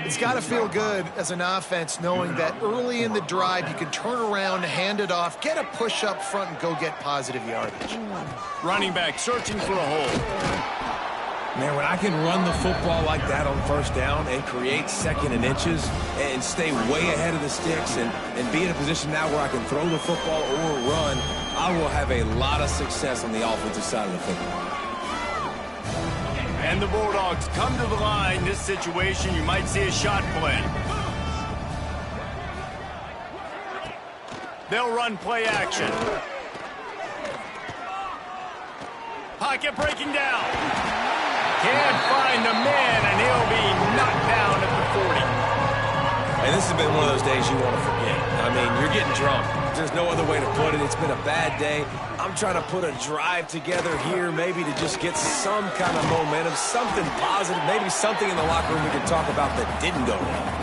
It's got to feel good as an offense knowing that early in the drive you can turn around, hand it off, get a push up front, and go get positive yardage. Running back searching for a hole. Man, when I can run the football like that on 1st down and create 2nd and inches and stay way ahead of the sticks and be in a position now where I can throw the football or run, I will have a lot of success on the offensive side of the football. And the Bulldogs come to the line. This situation, you might see a shot play. They'll run play action. Pocket breaking down. Can't find the man, and he'll be knocked down at the 40. And this has been one of those days you want to forget. I mean, you're getting drunk. There's no other way to put it. It's been a bad day. I'm trying to put a drive together here, maybe to just get some kind of momentum, something positive, maybe something in the locker room we can talk about that didn't go wrong.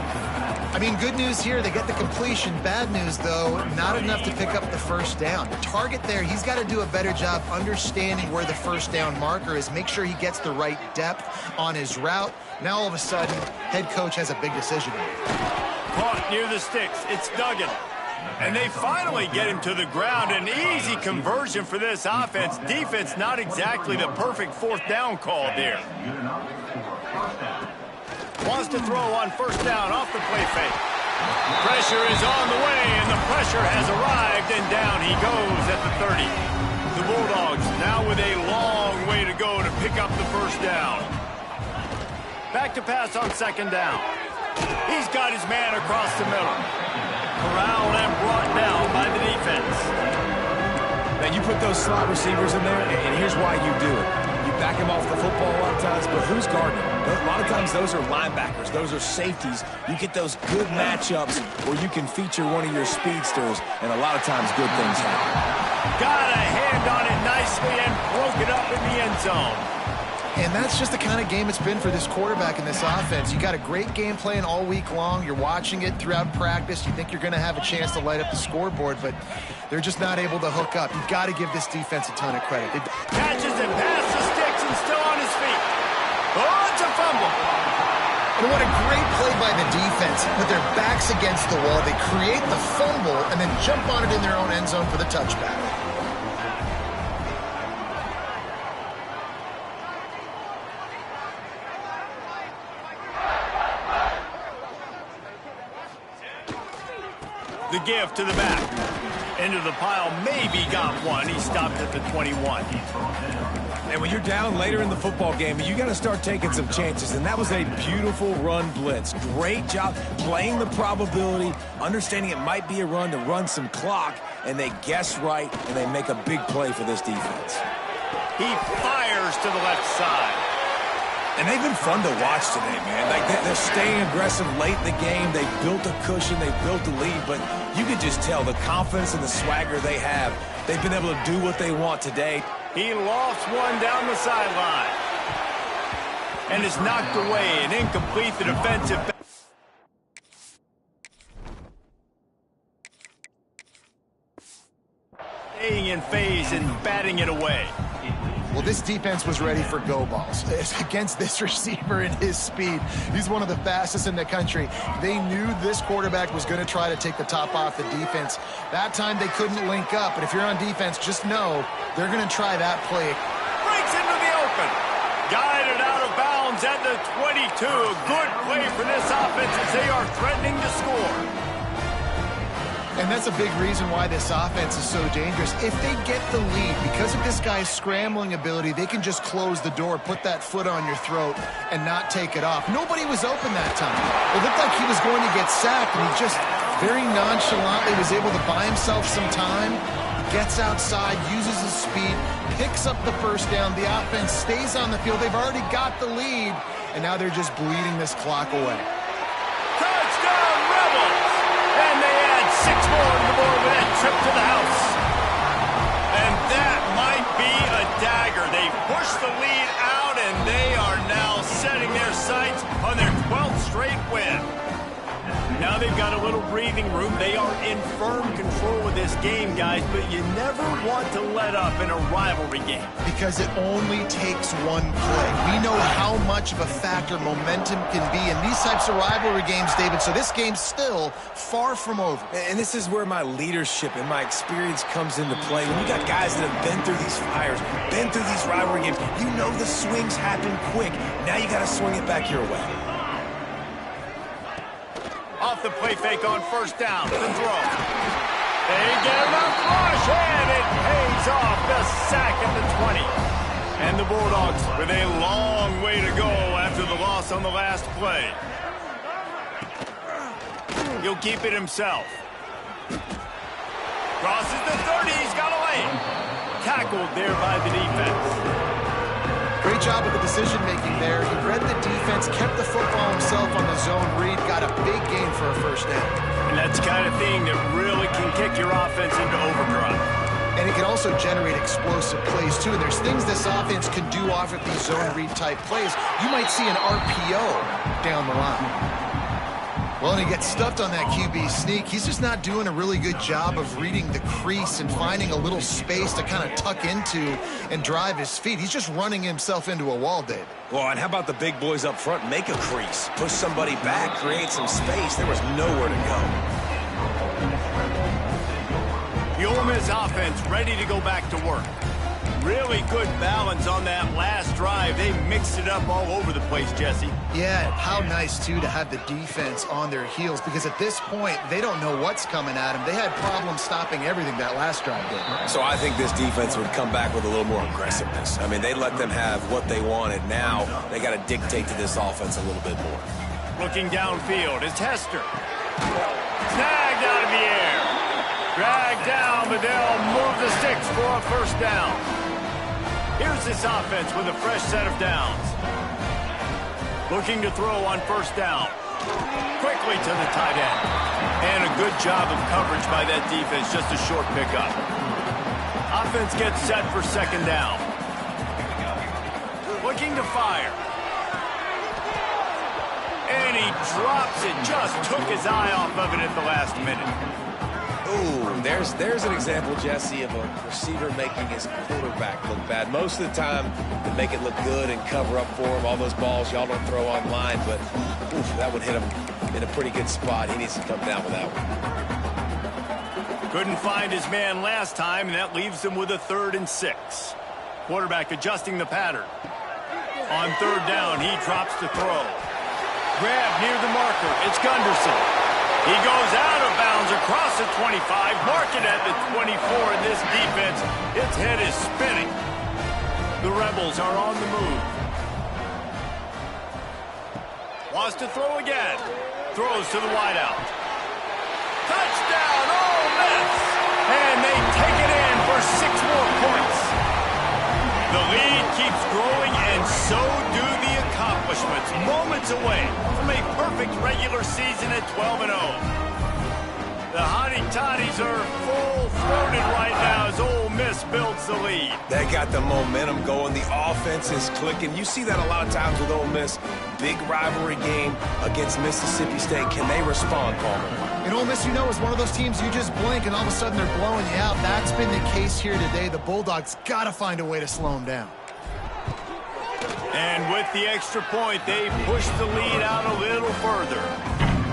I mean, good news here, they get the completion. Bad news, though, not enough to pick up the 1st down. The target there, he's got to do a better job understanding where the 1st down marker is, make sure he gets the right depth on his route. Now, all of a sudden, head coach has a big decision. Caught near the sticks. It's Duggan. And they finally get him to the ground. An easy conversion for this offense. Defense, not exactly the perfect 4th down call there. Wants to throw on 1st down off the play fake. Pressure is on the way, and the pressure has arrived, and down he goes at the 30. The Bulldogs now with a long way to go to pick up the 1st down. Back to pass on 2nd down. He's got his man across the middle. Corralled and brought down by the defense. Now, you put those slot receivers in there, and here's why you do it. You back him off the football a lot of times, but who's guarding him? A lot of times those are linebackers. Those are safeties. You get those good matchups where you can feature one of your speedsters, and a lot of times good things happen. Got a hand on it nicely and broke it up in the end zone. And that's just the kind of game it's been for this quarterback in this offense. You got a great game plan all week long. You're watching it throughout practice. You think you're going to have a chance to light up the scoreboard, but they're just not able to hook up. You've got to give this defense a ton of credit. Catches and past the sticks and still on his feet. Oh, it's a fumble. And what a great play by the defense. Put their backs against the wall. They create the fumble and then jump on it in their own end zone for the touchback. The give to the back. Into the pile, maybe got one. He stopped at the 21. And when you're down later in the football game, you got to start taking some chances. And that was a beautiful run blitz. Great job playing the probability, understanding it might be a run to run some clock, and they guess right, and they make a big play for this defense. He fires to the left side. And they've been fun to watch today, man. Like they're staying aggressive late in the game. They built a cushion. They built a lead. But you could just tell the confidence and the swagger they have. They've been able to do what they want today. He lofts one down the sideline. And is knocked away and incomplete. The defensive. Staying in phase and batting it away. Well, this defense was ready for go balls. Against this receiver and his speed, he's one of the fastest in the country. They knew this quarterback was going to try to take the top off the defense. That time they couldn't link up, but if you're on defense, just know they're going to try that play. Breaks into the open. Guided out of bounds at the 22. Good play for this offense as they are threatening to score. And that's a big reason why this offense is so dangerous. If they get the lead, because of this guy's scrambling ability, they can just close the door, put that foot on your throat, and not take it off. Nobody was open that time. It looked like he was going to get sacked, and he just very nonchalantly was able to buy himself some time, gets outside, uses his speed, picks up the first down. The offense stays on the field. They've already got the lead, and now they're just bleeding this clock away. Touchdown, Rebels! And they add 6 more on the board with that trip to the house. And that might be a dagger. They push the lead out, and they are now setting their sights on their 12th straight win. Now they've got a little breathing room. They are in firm control of this game, guys, but you never want to let up in a rivalry game. Because it only takes one play. We know how much of a factor momentum can be in these types of rivalry games, David, so this game's still far from over. And this is where my leadership and my experience comes into play. When you got guys that have been through these fires, been through these rivalry games, you know the swings happen quick. Now you got to swing it back your way. Off the play fake on first down. The throw. They get enough rush, and it pays off. The sack at the 20. And the Bulldogs with a long way to go after the loss on the last play. He'll keep it himself. Crosses the 30. He's got a lane. Tackled there by the defense. Great job with the decision-making there. He read the defense, kept the football himself on the zone read, got a big gain for a first down. And that's the kind of thing that really can kick your offense into overdrive. And it can also generate explosive plays, too. And there's things this offense can do off of these zone read type plays. You might see an RPO down the line. Well, and he gets stuffed on that QB sneak. He's just not doing a really good job of reading the crease and finding a little space to kind of tuck into and drive his feet. He's just running himself into a wall, David. Well, and how about the big boys up front? Make a crease, push somebody back, create some space. There was nowhere to go. The Ole Miss offense ready to go back to work. Really good balance on that last drive. They mixed it up all over the place, Jesse. Yeah, how nice, too, to have the defense on their heels, because at this point, they don't know what's coming at them. They had problems stopping everything that last drive did. So I think this defense would come back with a little more aggressiveness. I mean, they let them have what they wanted. Now they got to dictate to this offense a little bit more. Looking downfield is Hester. Snagged out of the air. Dragged down, but they'll move the sticks for a first down. Here's this offense with a fresh set of downs. Looking to throw on first down. Quickly to the tight end. And a good job of coverage by that defense. Just a short pickup. Offense gets set for second down. looking to fire. And he drops it. Just took his eye off of it at the last minute. Ooh, there's an example, Jesse, of a receiver making his quarterback look bad. Most of the time, they make it look good and cover up for him. All those balls y'all don't throw online, but oof, that would hit him in a pretty good spot. He needs to come down with that one. Couldn't find his man last time, and that leaves him with a 3rd and 6. Quarterback adjusting the pattern. On 3rd down, he drops to throw. Grab near the marker. It's Gunderson. He goes out of bounds across the 25, marking at the 24 in this defense. Its head is spinning. The Rebels are on the move. Wants to throw again. Throws to the wideout. Touchdown, Ole Miss! And they take it in for 6 more points. The lead keeps growing, and so do the accomplishments. Moments away from a perfect regular season at 12-0. The Hottie Toddies are full-throated right now as Ole Miss builds the lead. They got the momentum going. The offense is clicking. You see that a lot of times with Ole Miss. Big rivalry game against Mississippi State. Can they respond, Palmer? And Ole Miss, you know, is one of those teams you just blink and all of a sudden they're blowing you out. That's been the case here today. The Bulldogs got to find a way to slow them down. And with the extra point, they pushed the lead out a little further.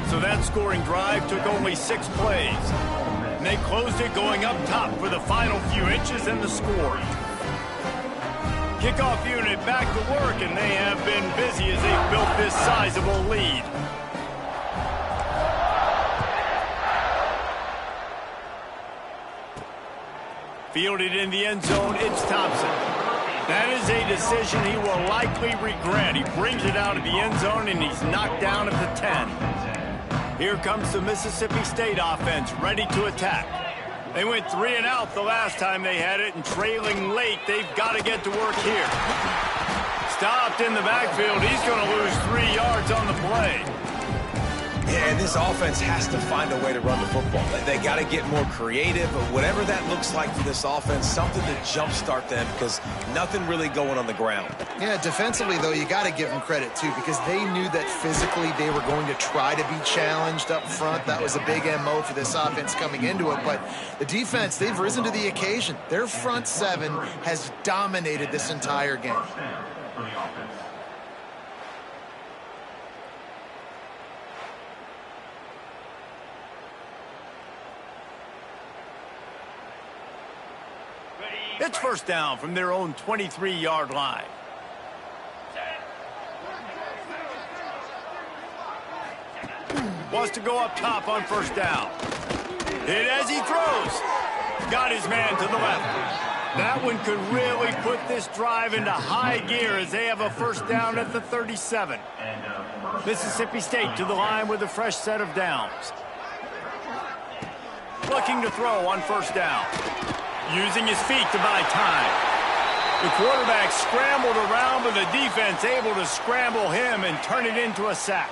So that scoring drive took only 6 plays. And they closed it going up top for the final few inches and the score. Kickoff unit back to work, and they have been busy as they've built this sizable lead. Fielded in the end zone, it's Thompson. That is a decision he will likely regret. He brings it out of the end zone, and he's knocked down at the 10. Here comes the Mississippi State offense, ready to attack. They went 3 and out the last time they had it, and trailing late, they've got to get to work here. Stopped in the backfield. He's going to lose 3 yards on the play. Yeah, this offense has to find a way to run the football. They got to get more creative, or whatever that looks like for this offense, something to jumpstart them, because nothing really going on the ground. Yeah, defensively, though, you got to give them credit, too, because they knew that physically they were going to try to be challenged up front. That was a big MO for this offense coming into it. But the defense, they've risen to the occasion. Their front 7 has dominated this entire game. It's first down from their own 23-yard line. Wants to go up top on first down. Hit as he throws. Got his man to the left. That one could really put this drive into high gear as they have a first down at the 37. Mississippi State to the line with a fresh set of downs. Looking to throw on first down. Using his feet to buy time. The quarterback scrambled around, but the defense able to scramble him and turn it into a sack.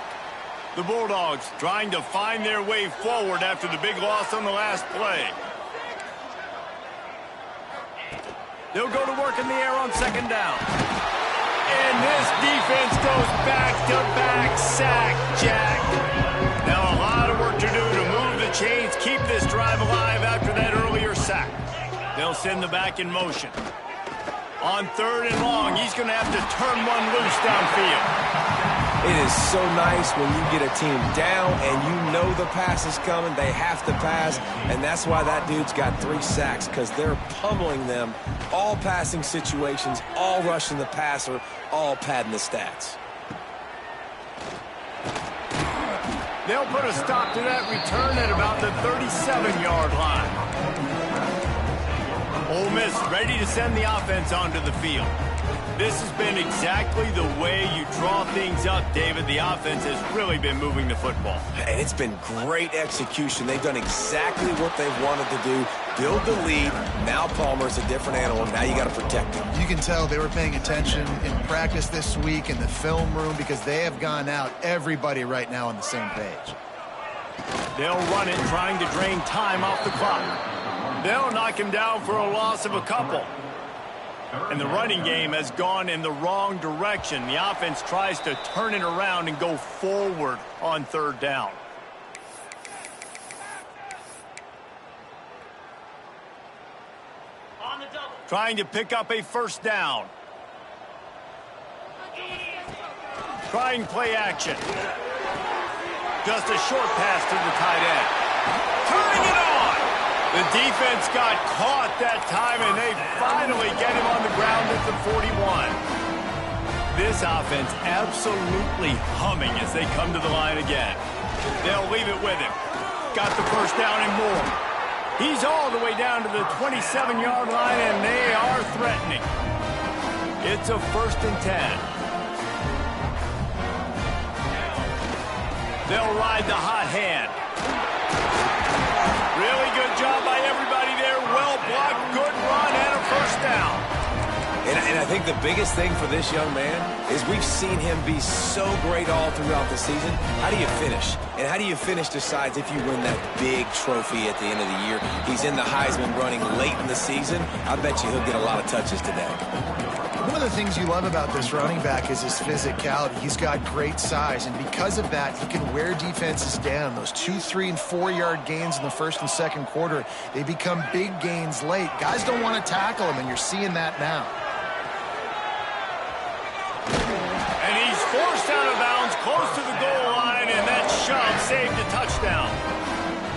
The Bulldogs trying to find their way forward after the big loss on the last play. They'll go to work in the air on second down. And this defense goes back-to-back sack, Jack. Now a lot of work to do to move the chains, keep this drive alive after that earlier sack. They'll send the back in motion. On 3rd and long, he's going to have to turn one loose downfield. It is so nice when you get a team down and you know the pass is coming. They have to pass, and that's why that dude's got 3 sacks, because they're pummeling them. All passing situations, all rushing the passer, all padding the stats. They'll put a stop to that return at about the 37-yard line. Ole Miss ready to send the offense onto the field. This has been exactly the way you draw things up, David. The offense has really been moving the football. And it's been great execution. They've done exactly what they've wanted to do. Build the lead. Now Palmer's a different animal. Now you got to protect him. You can tell they were paying attention in practice this week in the film room, because they have gone out, everybody right now on the same page. They'll run it, trying to drain time off the clock. They'll knock him down for a loss of a couple. And the running game has gone in the wrong direction. The offense tries to turn it around and go forward on third down. Trying to pick up a first down. Trying play action. Just a short pass to the tight end. Turning it on. The defense got caught that time, and they finally get him on the ground at the 41. This offense absolutely humming as they come to the line again. They'll leave it with him. Got the first down and more. He's all the way down to the 27-yard line, and they are threatening. It's a 1st and 10. They'll ride the hot hand. Really good job by everybody there. Well blocked, good run, and a first down. And I think the biggest thing for this young man is we've seen him be so great all throughout the season. How do you finish? And how do you finish decides if you win that big trophy at the end of the year. He's in the Heisman running late in the season. I bet you he'll get a lot of touches today. One of the things you love about this running back is his physicality. He's got great size, and because of that, he can wear defenses down. Those 2, 3, and 4-yard gains in the first and second quarter, they become big gains late. Guys don't want to tackle him, and you're seeing that now. And he's forced out of bounds close to the goal line, and that shove saved a touchdown.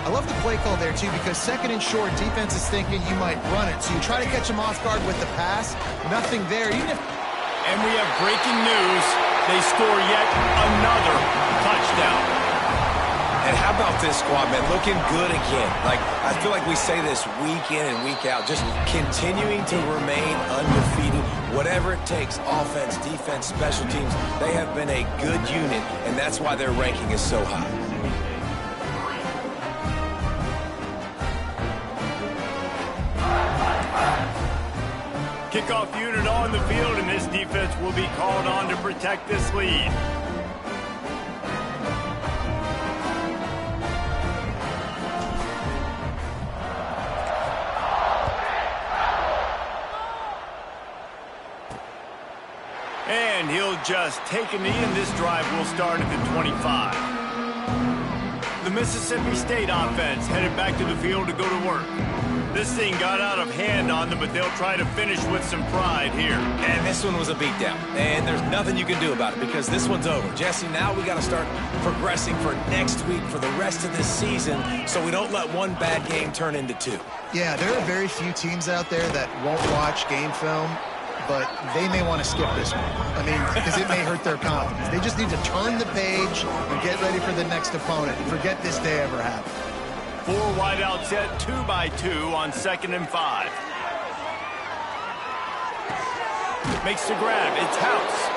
I love the play call there, too, because second and short, defense is thinking you might run it. So you try to catch him off guard with the pass. Nothing there. And we have breaking news. They score yet another touchdown. And how about this squad, man? Looking good again. Like, I feel like we say this week in and week out, just continuing to remain undefeated. Whatever it takes, offense, defense, special teams, they have been a good unit, and that's why their ranking is so high. Kickoff unit on the field, and this defense will be called on to protect this lead. And he'll just take a knee, and this drive will start at the 25. The Mississippi State offense headed back to the field to go to work. This thing got out of hand on them, but they'll try to finish with some pride here. And this one was a beatdown, and there's nothing you can do about it because this one's over. Jesse, now we got to start progressing for next week for the rest of this season so we don't let one bad game turn into two. Yeah, there are very few teams out there that won't watch game film, but they may want to skip this one. I mean, because it may hurt their confidence. They just need to turn the page and get ready for the next opponent and forget this day ever happened. 4 wideout set, 2 by 2 on 2nd and 5. Makes the grab. It's House.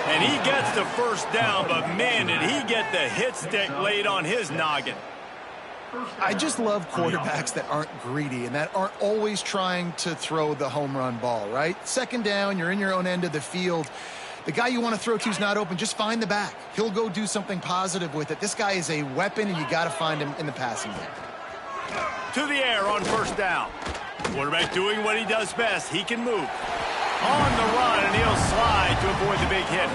And he gets the first down, but man, did he get the hit stick laid on his noggin. I just love quarterbacks that aren't greedy and that aren't always trying to throw the home run ball, right? 2nd down, you're in your own end of the field. The guy you want to throw to is not open. Just find the back. He'll go do something positive with it. This guy is a weapon, and you got to find him in the passing game. To the air on 1st down. Quarterback doing what he does best. He can move. On the run, and he'll slide to avoid the big hit.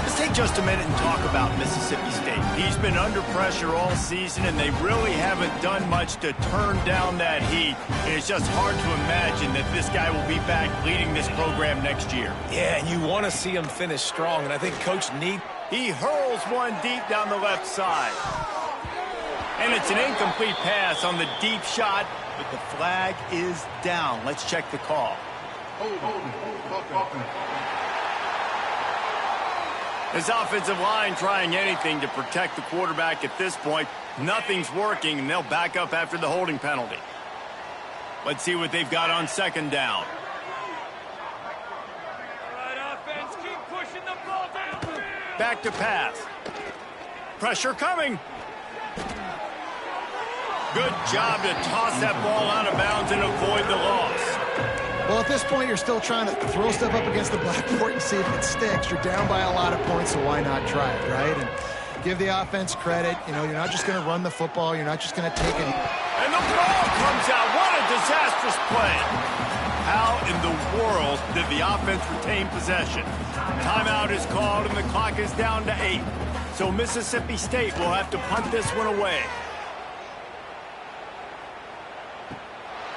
Let's take just a minute and talk about Mississippi State. He's been under pressure all season, and they really haven't done much to turn down that heat. And it's just hard to imagine that this guy will be back leading this program next year. Yeah, and you want to see him finish strong, and I think Coach needs... He hurls one deep down the left side. And it's an incomplete pass on the deep shot, but the flag is down. Let's check the call. This offensive line trying anything to protect the quarterback at this point. Nothing's working, and they'll back up after the holding penalty. Let's see what they've got on 2nd down. All right, offense, keep pushing the ball down. Back to pass. Pressure coming. Good job to toss that ball out of bounds and avoid the loss. Well, at this point, you're still trying to throw stuff up against the blackboard and see if it sticks. You're down by a lot of points, so why not try it, right? And give the offense credit. You know, you're not just going to run the football. You're not just going to take it. And the ball comes out. What a disastrous play. How in the world did the offense retain possession. Timeout is called, and the clock is down to 8. So Mississippi State will have to punt this one away.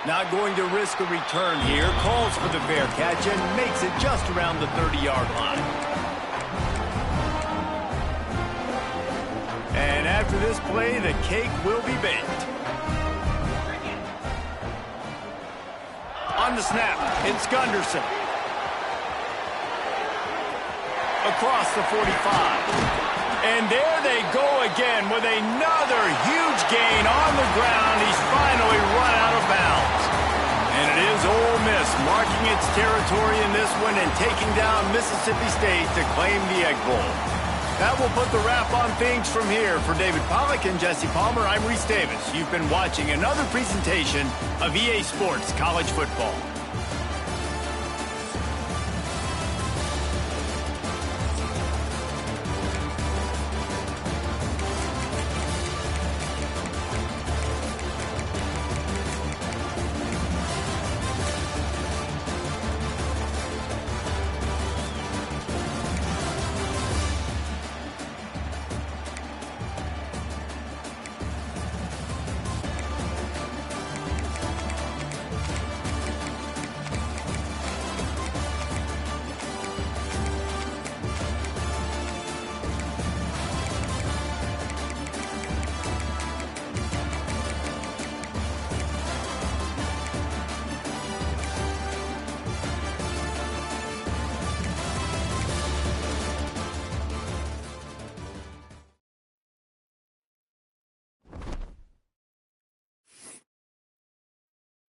Not going to risk a return here. Calls for the fair catch and makes it just around the 30-yard line. And after this play, the cake will be baked. On the snap, it's Gunderson. Across the 45. And there they go again with another huge gain on the ground. He's finally run out of bounds. And it is Ole Miss marking its territory in this one and taking down Mississippi State to claim the Egg Bowl. That will put the wrap on things from here. For David Pollack and Jesse Palmer, I'm Reese Davis. You've been watching another presentation of EA Sports College Football.